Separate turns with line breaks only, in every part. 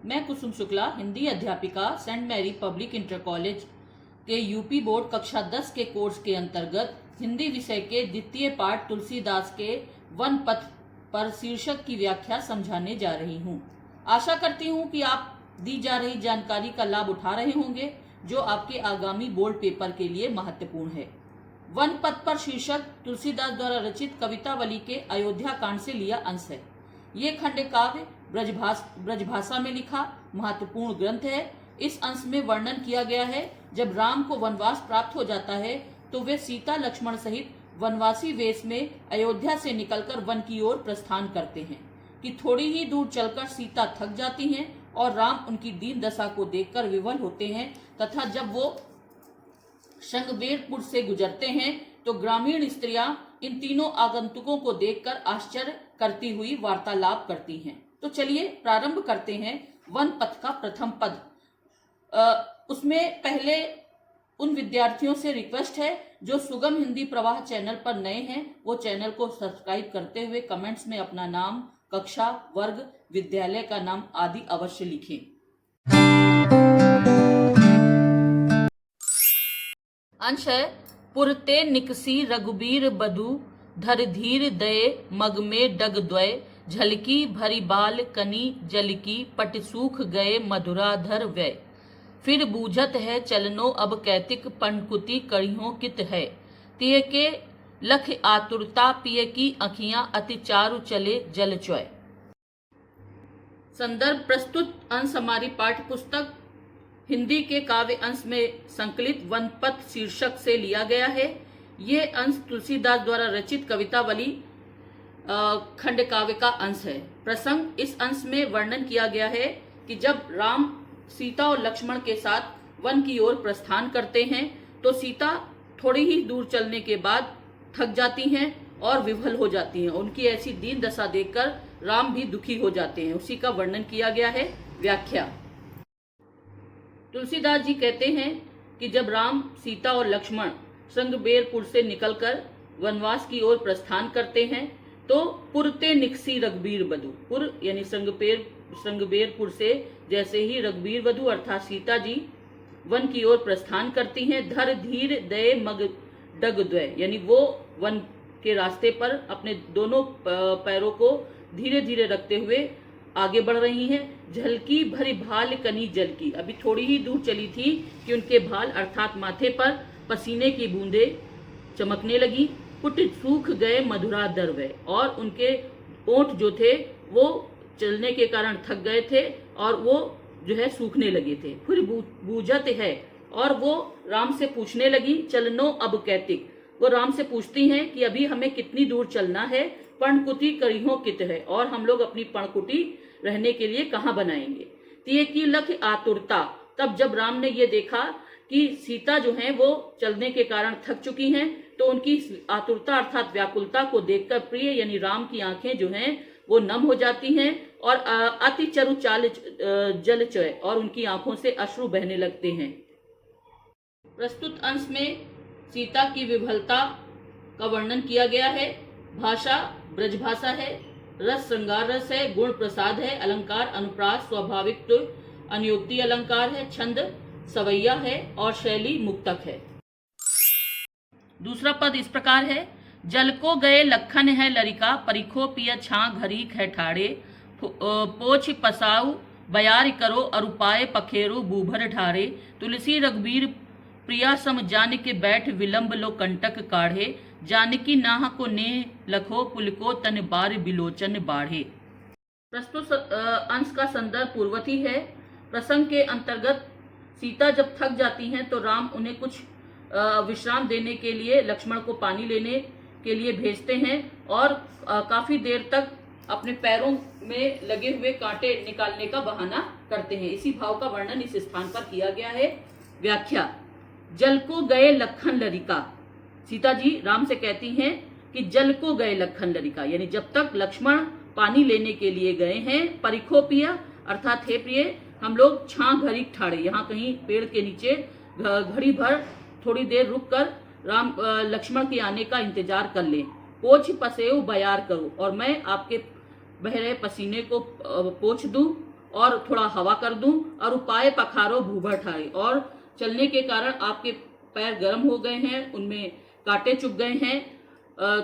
मैं कुसुम शुक्ला, हिंदी अध्यापिका, saint Mary public inter college के यूपी बोर्ड कक्षा 10 के कोर्स के अंतर्गत हिंदी विषय के द्वितीय पाठ तुलसीदास के वन पथ पर शीर्षक की व्याख्या समझाने जा रही हूँ। आशा करती हूँ कि आप दी जा रही जानकारी का लाभ उठा रहे होंगे, जो आपके आगामी बोर्ड पेपर के लिए महत्वपूर्ण है। वन पथ पर शीर्षक तुलसीदास द्वारा रचित कवितावली के अयोध्या कांड से लिया अंश है। ये खंड काव्य ब्रजभाषा में लिखा महत्वपूर्ण ग्रंथ है। इस अंश में वर्णन किया गया है जब राम को वनवास प्राप्त हो जाता है तो वे सीता लक्ष्मण सहित वनवासी वेश में अयोध्या से निकलकर वन की ओर प्रस्थान करते हैं कि थोड़ी ही दूर चलकर सीता थक जाती हैं और राम उनकी दीन दशा को देखकर विवल होते हैं तथा जब वो शृंगवेरपुर से गुजरते हैं तो ग्रामीण स्त्रियां इन तीनों आगंतुकों को देखकर आश्चर्य करती हुई वार्तालाप करती हैं। तो चलिए प्रारंभ करते हैं वन पथ का प्रथम पद। उसमें पहले उन विद्यार्थियों से रिक्वेस्ट है जो सुगम हिंदी प्रवाह चैनल पर नए हैं, वो चैनल को सब्सक्राइब करते हुए कमेंट्स में अपना नाम, कक्षा, वर्ग, विद्यालय का नाम आदि अवश्य लिखें। अंश है पुरते निकसी रघुबीर बधु धर धीर दये मग में डग द्वय झलकी भरी बाल कनी जल की पट सूख गए मधुराधर व्यय। फिर बूझत है चलनो अब कैतिक पंकुति करियों कित है तिय के लख आतुरता पिय की अखियां अति चारु चले जल चोय। संदर्भ प्रस्तुत अंश हमारी पाठ्य पुस्तक हिंदी के काव्य अंश में संकलित वन पथ शीर्षक से लिया गया है। ये अंश तुलसीदास द्वारा रचित कवितावली खंड काव्य का अंश है। प्रसंग इस अंश में वर्णन किया गया है कि जब राम सीता और लक्ष्मण के साथ वन की ओर प्रस्थान करते हैं तो सीता थोड़ी ही दूर चलने के बाद थक जाती हैं और विफल हो जाती हैं। उनकी ऐसी दीन दशा देखकर राम भी दुखी हो जाते हैं। उसी का वर्णन किया गया है। व्याख्या। तुलसीदास जी कहते हैं कि जब राम, सीता और लक्ष्मण श्रृंगवेरपुर से निकलकर वनवास की ओर प्रस्थान करते हैं तो पुरते निकसी रघुबीर बधु, पुर यानी श्रृंगवेरपुर से जैसे ही रघुबीर बधु अर्थात सीता जी वन की ओर प्रस्थान करती हैं, धर धीर दये मग डग द्वय, यानी वो वन के रास्ते पर अपने दोनों पैरों को धीरे धीरे रखते हुए आगे बढ़ रही हैं। झलकी भरी भाल कनी जल की, अभी थोड़ी ही दूर चली थी कि उनके भाल अर्थात माथे पर पसीने की बूंदे चमकने लगी। पुट सूख गए मधुराधर व्यय, और उनके ओंठ जो थे वो चलने के कारण थक गए थे और वो जो है सूखने लगे थे। फिर बूझत है, और वो राम से पूछने लगी चलनो अब कैतिक, वो राम से पूछती हैं कि अभी हमें कितनी दूर चलना है, पर्णकुटी करियों कित है, और हम लोग अपनी पर्णकुटी रहने के लिए कहाँ बनाएंगे। तिय की लख आतुरता, तब जब राम ने ये देखा कि सीता जो है वो चलने के कारण थक चुकी हैं तो उनकी आतुरता अर्थात व्याकुलता को देखकर प्रिय यानी राम की आंखें जो हैं वो नम हो जाती हैं और अति चरु चाल जल चय, और उनकी आंखों से अश्रु बहने लगते हैं। प्रस्तुत अंश में सीता की विफलता का वर्णन किया गया है। भाषा ब्रजभाषा है, रस श्रृंगार रस है, गुण प्रसाद है, अलंकार अनुप्रास स्वाभाविक अनुयोक्ति अलंकार है, छंद सवैया है और शैली मुक्तक है। दूसरा पद इस प्रकार है। जल को गए लखन है लरिका परिखो पिय छा घरीक है ठाड़े पोछ पसाऊ बयार करो अरुपाए पखेरु बूभर ढारे तुलसी रघुबीर प्रिया सम जान के बैठ विलंब लो कंटक काढ़े जानकी नाह को ने लखो पुलको तन बार बिलोचन बाढ़े। प्रस्तुत अंश का संदर्भ पूर्वती है। प्रसंग के अंतर्गत सीता जब थक जाती हैं तो राम उन्हें कुछ विश्राम देने के लिए लक्ष्मण को पानी लेने के लिए भेजते हैं और काफी देर तक अपने पैरों में लगे हुए कांटे निकालने का बहाना करते हैं। इसी भाव का वर्णन इस स्थान पर किया गया है। व्याख्या। जल को गए लखन लरिका, सीता जी राम से कहती हैं कि जल को गए लखन लरिका, यानी जब तक लक्ष्मण पानी लेने के लिए गए हैं, परिखो पिया अर्थात हे प्रिय हम लोग छां घड़ी ठाड़े, यहाँ कहीं पेड़ के नीचे घड़ी भर थोड़ी देर रुककर राम लक्ष्मण के आने का इंतजार कर लें। पोछ पसेव बयार करो, और मैं आपके बह रहे पसीने को पोंछ दूं और थोड़ा हवा कर दूं, और उपाय पखारो भूभर ठाए, और चलने के कारण आपके पैर गर्म हो गए हैं, उनमें कांटे चुभ गए हैं,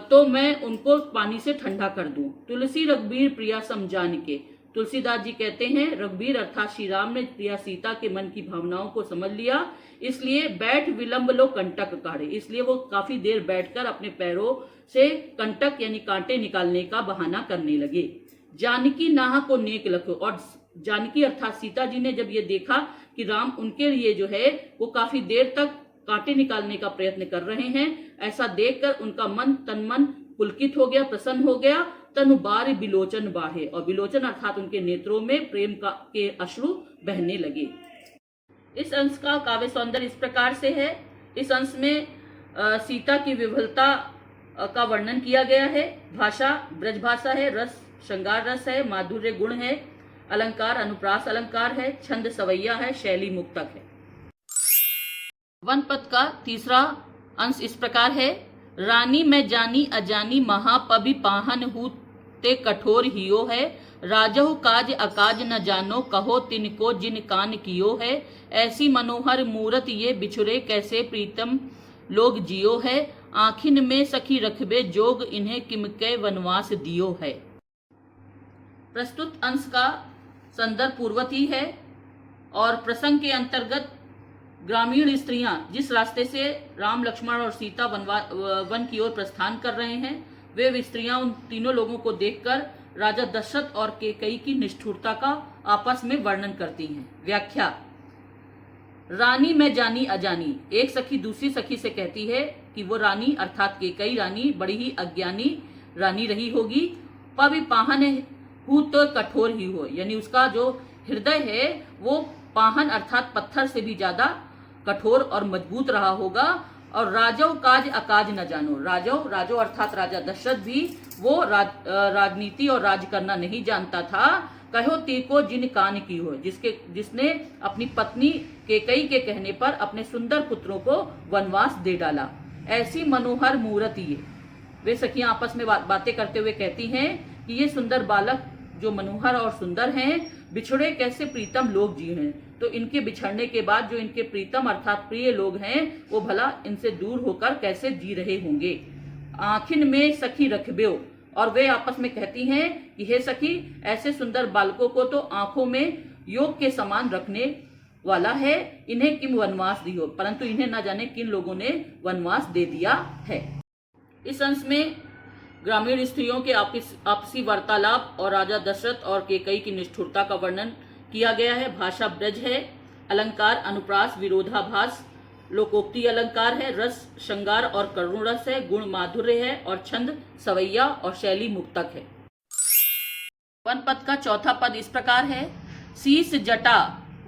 तो मैं उनको पानी से ठंडा कर दूं। तुलसी रघुबीर प्रिया समझान के, तुलसीदास जी कहते हैं रघुबीर अर्थात श्री राम ने प्रिया सीता के मन की भावनाओं को समझ लिया, इसलिए बैठ विलंब लो कंटक काढ़े, इसलिए वो काफी देर बैठकर अपने पैरों से कंटक यानी कांटे निकालने का बहाना करने लगे। जानकी नाह को नेक लखो, और जानकी अर्थात सीता जी ने जब ये देखा कि राम उनके लिए जो है वो काफी देर तक कांटे निकालने का प्रयत्न कर रहे हैं, ऐसा देखकर उनका तन मन पुलकित हो गया, प्रसन्न हो गया। तनु बार बिलोचन बाढ़े, और बिलोचन अर्थात उनके नेत्रों में प्रेम के अश्रु बहने लगे। इस अंश का काव्य सौंदर्य इस प्रकार से है। इस अंश में सीता की विफलता का वर्णन किया गया है। भाषा ब्रज भाषा है, रस श्रृंगार रस है, माधुर्य गुण है, अलंकार अनुप्रास अलंकार है, छंद सवैया है, शैली मुक्तक है। वन पद का तीसरा अंश इस प्रकार है। रानी मैं जानी अजानी महापबि पाहन हूँ ते कठोर हियो है, राजहु काज अकाज न जानो कहो तिनको जिन कान कियो है, ऐसी मनोहर मूरत ये बिछुरे कैसे प्रीतम लोग जियो है, आखिन में सखी रखबे जोग इन्हें किमके वनवास दियो है। प्रस्तुत अंश का संदर्भ पूर्ववती है और प्रसंग के अंतर्गत ग्रामीण स्त्रियां जिस रास्ते से राम लक्ष्मण और सीता वन की ओर प्रस्थान कर रहे हैं, वे स्त्रियां उन तीनों लोगों को देखकर राजा दशरथ और कैकेयी की निष्ठुरता का आपस में वर्णन करती हैं। व्याख्या। रानी मैं जानी अजानी, एक सखी दूसरी सखी से कहती है कि वो रानी अर्थात कैकेयी रानी बड़ी ही अज्ञानी रानी रही होगी। पवि पाहन हूँ तो कठोर ही हो, यानी उसका जो हृदय है वो पाहन अर्थात पत्थर से भी ज्यादा कठोर और मजबूत रहा होगा। और राजो काज अकाज न जानो, राजो अर्थात राजा दशरथ भी वो राजनीति और राज करना नहीं जानता था। कहो तीको जिन कान की हो, जिसने अपनी पत्नी कैकेयी के कहने पर अपने सुंदर पुत्रों को वनवास दे डाला। ऐसी मनोहर मूरत ये, वे सखियां आपस में बातें करते हुए कहती हैं कि ये सुंदर बालक जो मनोहर और सुंदर हैं, बिछड़े कैसे प्रीतम लोग जी हैं, तो इनके बिछड़ने के बाद जो इनके प्रीतम अर्थात प्रिय लोग हैं वो भला इनसे दूर होकर कैसे जी रहे होंगे। आखिन में सखी रखबेओ, और वे आपस में कहती हैं कि हे सखी, ऐसे सुंदर बालकों को तो आंखों में योग के समान रखने वाला है, इन्हें किम वनवास दियो, परंतु इन्हें न जाने किन लोगों ने वनवास दे दिया है। इस अंश में ग्रामीण स्त्रियों के आपसी वार्तालाप और राजा दशरथ और कैकेयी की निष्ठुरता का वर्णन किया गया है। भाषा ब्रज है, अलंकार अनुप्रास विरोधाभास लोकोक्ति अलंकार है, रस श्रृंगार और करुण रस है, गुण माधुर्य है, और छंद सवैया और शैली मुक्तक है। वन पद का चौथा पद इस प्रकार है। शीस जटा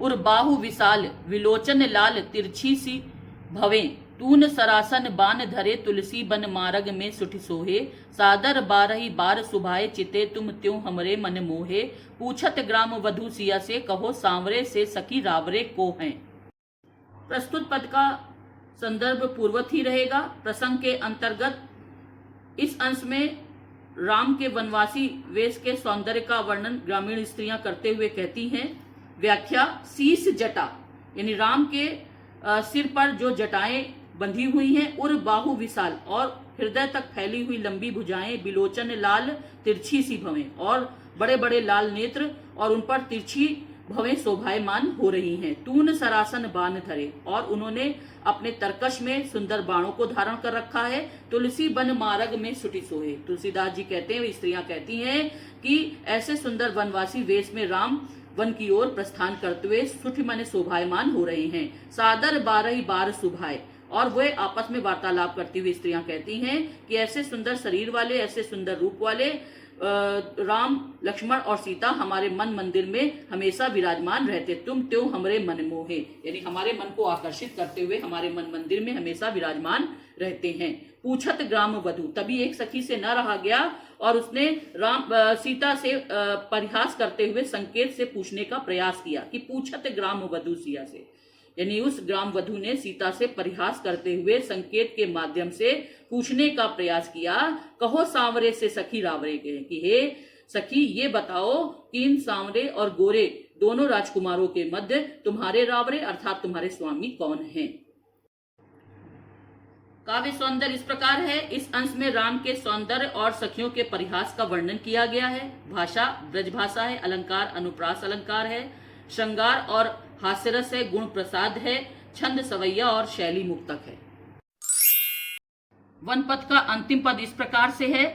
उर बाहु विशाल, विलोचन लाल तिरछी सी भवें, तून सरासन बान धरे तुलसी बन मार्ग में सुठ सोहे, सादर बारही बार सुभाए चिते तुम त्यों हमरे मन मोहे, पूछत ग्राम वधु सिया से कहो सांवरे से सखी रावरे को हैं। प्रस्तुत पद का संदर्भ पूर्ववत ही रहेगा। प्रसंग के अंतर्गत इस अंश में राम के वनवासी वेश के सौंदर्य का वर्णन ग्रामीण स्त्रियां करते हुए कहती हैं। व्याख्या। शीश जटा यानी राम के सिर पर जो जटाएं बंधी हुई हैं, उर बाहु विशाल और हृदय तक फैली हुई लंबी भुजाएं, बिलोचन लाल तिरछी सी भवें और बड़े बड़े लाल नेत्र और उन पर तिरछी भवें शोभायमान हो रही हैं। तून सरासन बाण धरे, और उन्होंने अपने तरकश में सुंदर बाणों को धारण कर रखा है। तुलसी बन मार्ग में सुटी सोहे, तुलसीदास जी कहते हैं, स्त्रियां कहती हैं कि ऐसे सुंदर वनवासी वेश में राम वन की ओर प्रस्थान करते हुए सुठी माने शोभायमान हो रहे हैं। सादर बारही बार सुभाए, और वे आपस में वार्तालाप करती हुई स्त्रियां कहती हैं कि ऐसे सुंदर शरीर वाले, ऐसे सुंदर रूप वाले राम लक्ष्मण और सीता हमारे मन मंदिर में हमेशा विराजमान रहते, तुम त्यों हमरे मन मोहे, यानी हमारे मन को आकर्षित करते हुए हमारे मन मंदिर में हमेशा विराजमान रहते हैं। पूछत ग्राम वधु, तभी एक सखी से न रहा गया और उसने सीता से परिहास करते हुए संकेत से पूछने का प्रयास किया कि पूछत ग्राम वधु सिया से, यानी उस ग्राम वधु ने सीता से परिहास करते हुए संकेत के माध्यम से पूछने का प्रयास किया, कहो सांवरे से सखी रावरे के, कि हे सखी ये बताओ कि इन सांवरे और गोरे दोनों राजकुमारों के मध्य तुम्हारे रावरे अर्थात तुम्हारे स्वामी कौन हैं। काव्य सौंदर्य इस प्रकार है। इस अंश में राम के सौंदर्य और सखियों के परिहास का वर्णन किया गया है। भाषा ब्रज भाषा है, अलंकार अनुप्रास अलंकार है, श्रृंगार और हास्यरस है, गुण प्रसाद है, छंद सवैया और शैली मुक्तक है। वन पद का अंतिम पद इस प्रकार से है।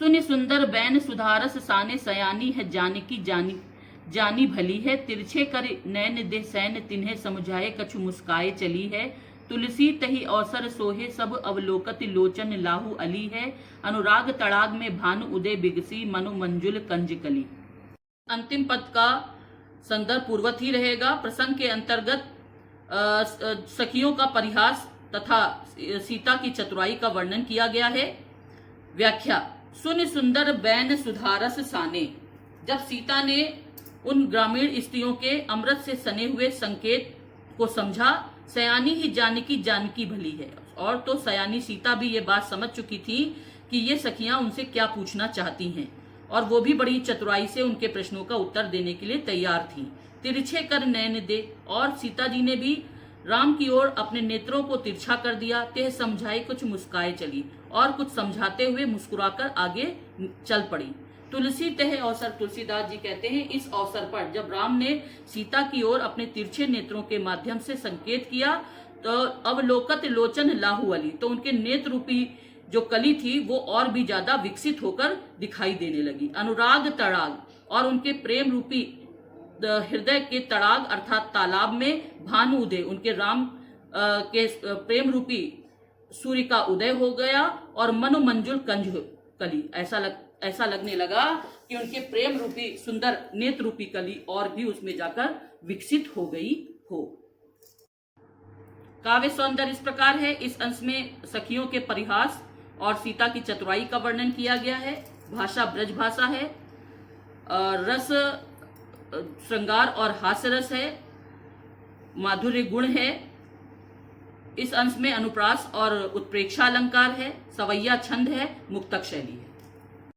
सुनि सुंदर बैन सुधारस साने सयानी है, जानकी जानी जानी भली है, तिरछे कर नैन दे सैन तिन्हे समझाए, कछु मुस्काए चली है, तुलसी तही अवसर सोहे सब अवलोकत लोचन लाहू अली है, अनुराग तड़ाग में भानु उदय बिगसी मनु मंजुल कंज कली। अंतिम पद का संदर्भ पूर्वत ही रहेगा। प्रसंग के अंतर्गत सखियों का परिहास तथा सीता की चतुराई का वर्णन किया गया है। व्याख्या। सुन सुंदर बैन सुधारस साने। जब सीता ने उन ग्रामीण स्त्रियों के अमृत से सने हुए संकेत को समझा, सयानी ही जानकी जानकी भली है, और तो सयानी सीता भी ये बात समझ चुकी थी कि ये सखियां उनसे क्या पूछना चाहती हैं, और वो भी बड़ी चतुराई से उनके प्रश्नों का उत्तर देने के लिए तैयार थी। तिरछे कर नैन दे, और सीता जी ने भी राम की ओर अपने नेत्रों को तिरछा कर दिया। तेह समझाई कुछ मुस्काए चली, और कुछ समझाते हुए मुस्कुराकर आगे चल पड़ी। तुलसी तह अवसर, तुलसीदास जी कहते हैं इस अवसर पर जब राम ने सीता की ओर अपने तिरछे नेत्रों के माध्यम से संकेत किया, तो अवलोकत लोचन लाहू अली, तो उनके नेत्र रूपी जो कली थी वो और भी ज्यादा विकसित होकर दिखाई देने लगी। अनुराग तड़ाग, और उनके प्रेम रूपी हृदय के तड़ाग अर्थात तालाब में भानु उदय, उनके राम के प्रेम रूपी सूर्य का उदय हो गया, और मनु मंजुल कंज कली, ऐसा लगने लगा कि उनके प्रेम रूपी सुंदर नेत्र रूपी कली और भी उसमें जाकर विकसित हो गई हो। काव्य सौंदर्य इस प्रकार है। इस अंश में सखियों के परिहास और सीता की चतुराई का वर्णन किया गया है। भाषा ब्रज भाषा है, रस श्रृंगार और हास्य रस है, माधुर्य गुण है। इस अंश में अनुप्रास और उत्प्रेक्षा अलंकार है, सवैया छंद है, मुक्तक शैली है।